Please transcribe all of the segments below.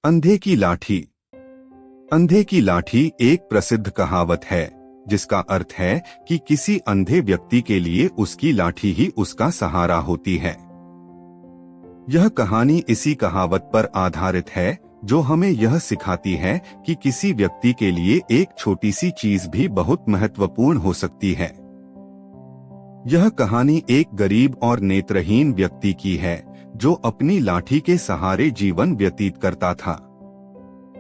अंधे की लाठी। अंधे की लाठी एक प्रसिद्ध कहावत है जिसका अर्थ है कि किसी अंधे व्यक्ति के लिए उसकी लाठी ही उसका सहारा होती है। यह कहानी इसी कहावत पर आधारित है जो हमें यह सिखाती है कि किसी व्यक्ति के लिए एक छोटी सी चीज भी बहुत महत्वपूर्ण हो सकती है। यह कहानी एक गरीब और नेत्रहीन व्यक्ति की है जो अपनी लाठी के सहारे जीवन व्यतीत करता था।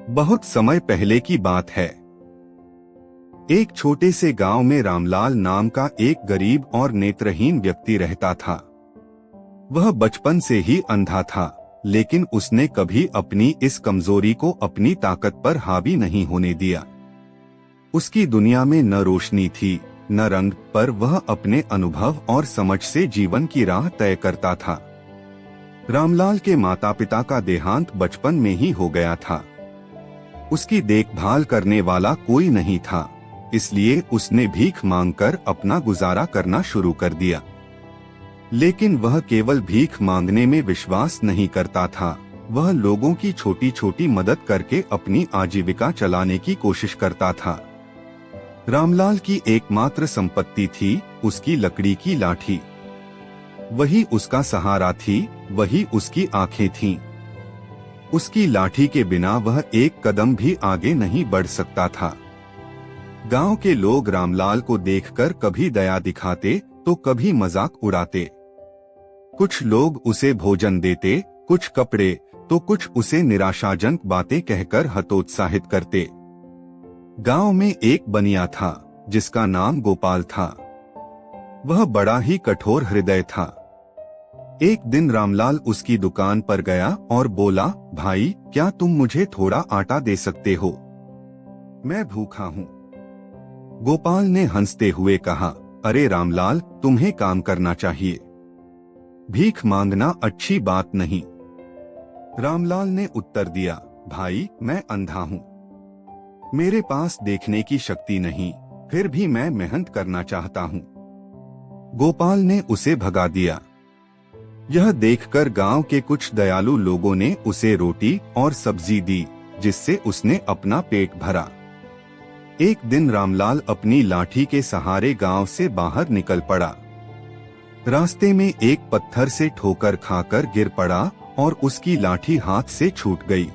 बहुत समय पहले की बात है। एक छोटे से गांव में रामलाल नाम का एक गरीब और नेत्रहीन व्यक्ति रहता था। वह बचपन से ही अंधा था, लेकिन उसने कभी अपनी इस कमजोरी को अपनी ताकत पर हावी नहीं होने दिया। उसकी दुनिया में न रोशनी थी न रंग, पर वह अपने अनुभव और समझ से जीवन की राह तय करता था। रामलाल के माता पिता का देहांत बचपन में ही हो गया था। उसकी देखभाल करने वाला कोई नहीं था, इसलिए उसने भीख मांगकर अपना गुजारा करना शुरू कर दिया। लेकिन वह केवल भीख मांगने में विश्वास नहीं करता था, वह लोगों की छोटी छोटी मदद करके अपनी आजीविका चलाने की कोशिश करता था। रामलाल की एकमात्र संपत्ति थी उसकी लकड़ी की लाठी। वही उसका सहारा थी, वही उसकी आंखें थीं। उसकी लाठी के बिना वह एक कदम भी आगे नहीं बढ़ सकता था। गांव के लोग रामलाल को देखकर कभी दया दिखाते तो कभी मजाक उड़ाते। कुछ लोग उसे भोजन देते, कुछ कपड़े, तो कुछ उसे निराशाजनक बातें कहकर हतोत्साहित करते। गांव में एक बनिया था जिसका नाम गोपाल था। वह बड़ा ही कठोर हृदय था। एक दिन रामलाल उसकी दुकान पर गया और बोला, भाई क्या तुम मुझे थोड़ा आटा दे सकते हो? मैं भूखा हूँ। गोपाल ने हंसते हुए कहा, अरे रामलाल, तुम्हें काम करना चाहिए, भीख मांगना अच्छी बात नहीं। रामलाल ने उत्तर दिया, भाई मैं अंधा हूँ, मेरे पास देखने की शक्ति नहीं, फिर भी मैं मेहनत करना चाहता हूँ। गोपाल ने उसे भगा दिया। यह देखकर गांव के कुछ दयालु लोगों ने उसे रोटी और सब्जी दी, जिससे उसने अपना पेट भरा। एक दिन रामलाल अपनी लाठी के सहारे गांव से बाहर निकल पड़ा। रास्ते में एक पत्थर से ठोकर खाकर गिर पड़ा और उसकी लाठी हाथ से छूट गई।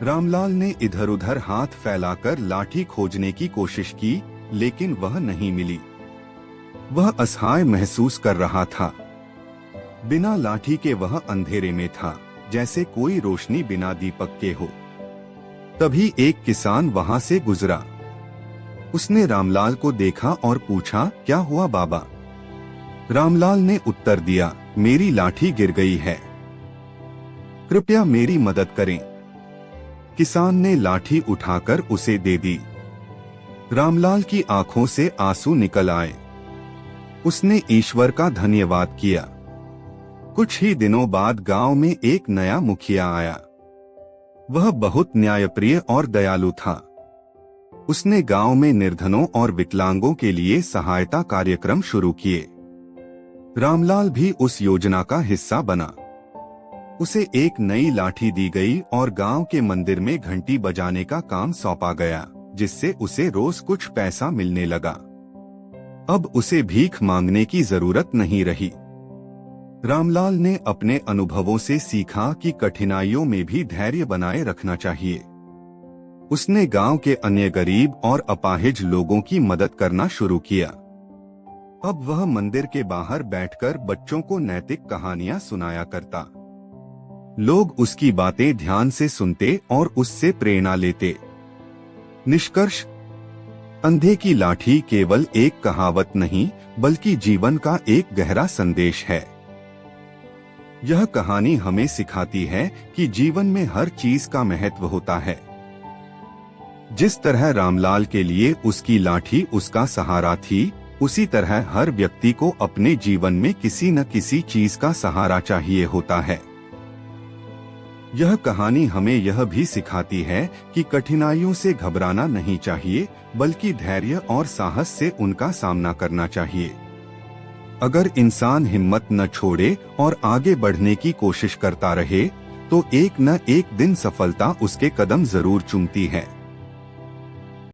रामलाल ने इधर उधर हाथ फैलाकर लाठी खोजने की कोशिश की, लेकिन वह नहीं मिली। वह असहाय महसूस कर रहा था। बिना लाठी के वह अंधेरे में था, जैसे कोई रोशनी बिना दीपक के हो। तभी एक किसान वहां से गुजरा। उसने रामलाल को देखा और पूछा, क्या हुआ बाबा? रामलाल ने उत्तर दिया, मेरी लाठी गिर गई है, कृपया मेरी मदद करें। किसान ने लाठी उठाकर उसे दे दी। रामलाल की आंखों से आंसू निकल आए। उसने ईश्वर का धन्यवाद किया। कुछ ही दिनों बाद गांव में एक नया मुखिया आया। वह बहुत न्यायप्रिय और दयालु था। उसने गांव में निर्धनों और विकलांगों के लिए सहायता कार्यक्रम शुरू किए। रामलाल भी उस योजना का हिस्सा बना। उसे एक नई लाठी दी गई और गांव के मंदिर में घंटी बजाने का काम सौंपा गया, जिससे उसे रोज कुछ पैसा मिलने लगा। अब उसे भीख मांगने की जरूरत नहीं रही। रामलाल ने अपने अनुभवों से सीखा कि कठिनाइयों में भी धैर्य बनाए रखना चाहिए। उसने गांव के अन्य गरीब और अपाहिज लोगों की मदद करना शुरू किया। अब वह मंदिर के बाहर बैठकर बच्चों को नैतिक कहानियां सुनाया करता। लोग उसकी बातें ध्यान से सुनते और उससे प्रेरणा लेते। निष्कर्ष, अंधे की लाठी केवल एक कहावत नहीं, बल्कि जीवन का एक गहरा संदेश है। यह कहानी हमें सिखाती है कि जीवन में हर चीज का महत्व होता है। जिस तरह रामलाल के लिए उसकी लाठी उसका सहारा थी, उसी तरह हर व्यक्ति को अपने जीवन में किसी न किसी चीज का सहारा चाहिए होता है। यह कहानी हमें यह भी सिखाती है कि कठिनाइयों से घबराना नहीं चाहिए, बल्कि धैर्य और साहस से उनका सामना करना चाहिए। अगर इंसान हिम्मत न छोड़े और आगे बढ़ने की कोशिश करता रहे, तो एक न एक दिन सफलता उसके कदम जरूर चूमती है।